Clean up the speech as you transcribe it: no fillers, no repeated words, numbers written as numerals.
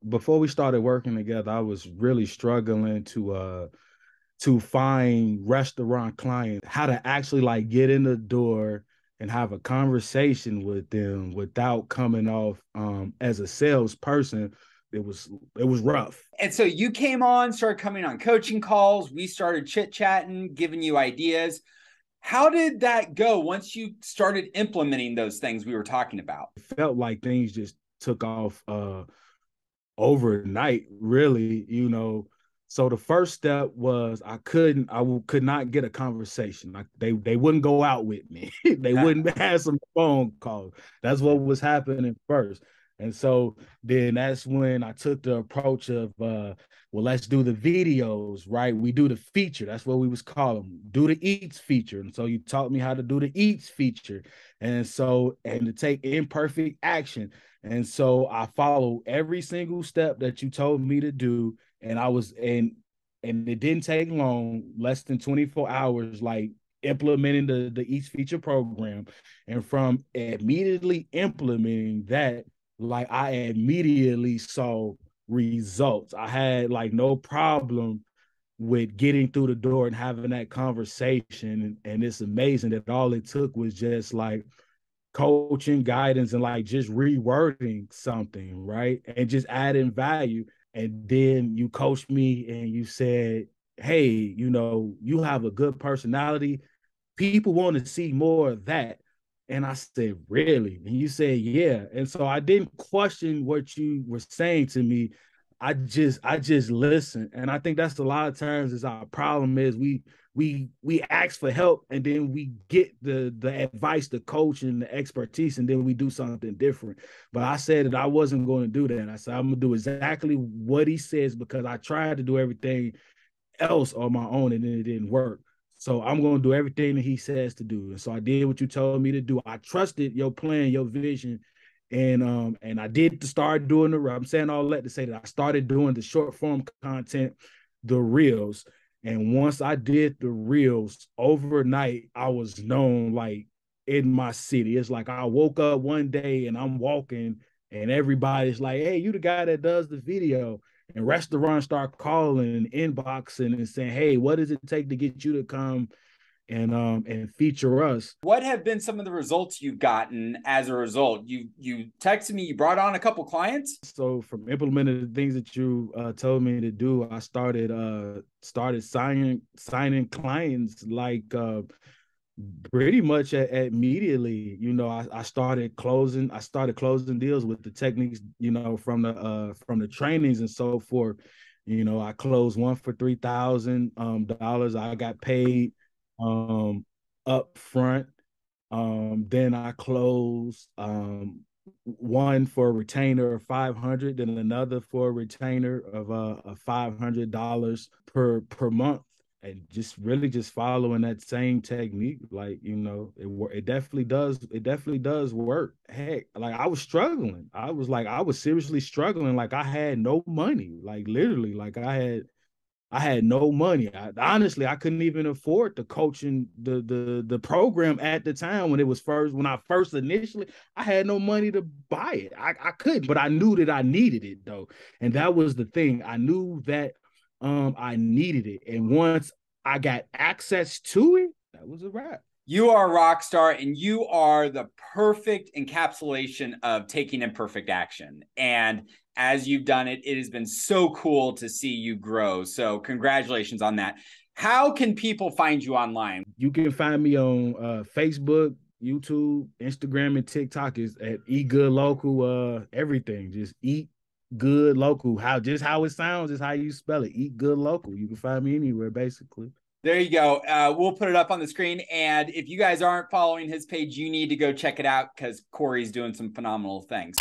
before we started working together, I was really struggling to find restaurant clients, how to actually like get in the door and have a conversation with them without coming off as a salesperson. It was rough. And so you came on, started coming on coaching calls. We started chit-chatting, giving you ideas. How did that go once you started implementing those things we were talking about? It felt like things just took off overnight, really, So the first step was I could not get a conversation. Like they wouldn't go out with me. They wouldn't have some phone calls. That's what was happening first. And so then that's when I took the approach of well, let's do the videos, right? We do the feature. That's what we was calling, do the eats feature. And so you taught me how to do the eats feature. And to take imperfect action. And so I followed every single step that you told me to do. And and it didn't take long, less than 24 hours, like implementing the each feature program. And from immediately implementing that, like I immediately saw results. I had like no problem with getting through the door and having that conversation. And it's amazing that all it took was just like coaching, guidance, and like just rewording something, right? And just adding value. And then you coached me and you said, hey, you have a good personality. People want to see more of that. And I said, really? And you said, yeah. And so I didn't question what you were saying to me. I just listened. And I think that's a lot of times is our problem is we ask for help and then we get the advice, the coach and the expertise, and then we do something different. But I said that I wasn't going to do that. I said I'm gonna do exactly what he says because I tried to do everything else on my own and then it didn't work. So I'm going to do everything that he says to do. And so I did what you told me to do. I trusted your plan, your vision. And I did start doing I'm saying all that to say that I started doing the short form content, the reels. And once I did the reels overnight, I was known like in my city. It's like I woke up one day and I'm walking and everybody's like, hey, you the guy that does the video. And restaurants start calling and inboxing and saying, hey, what does it take to get you to come and feature us? What have been some of the results you've gotten as a result? You texted me, you brought on a couple clients. So from implementing the things that you told me to do, I started signing clients like pretty much immediately. I started closing deals with the techniques, from the trainings and so forth. I closed one for $3,000. I got paid up front. Then I closed one for a retainer of 500, then another for a retainer of $500 per month. And just really just following that same technique, like it definitely does work. Heck, like I was struggling. I was seriously struggling. Like I had no money. Like literally, like I had no money. Honestly, I couldn't even afford the coaching, the program at the time when I first initially, I had no money to buy it. I couldn't, but I knew that I needed it though. And that was the thing. I knew that I needed it. And once I got access to it, that was a wrap. You are a rock star and you are the perfect encapsulation of taking imperfect action. And as you've done it, it has been so cool to see you grow. So congratulations on that. How can people find you online? You can find me on Facebook, YouTube, Instagram, and TikTok is at Eat Good Local. Everything, just Eat Good Local. How it sounds is how you spell it. Eat Good Local. You can find me anywhere, basically. There you go. We'll put it up on the screen. And if you guys aren't following his page, you need to go check it out because Cory's doing some phenomenal things.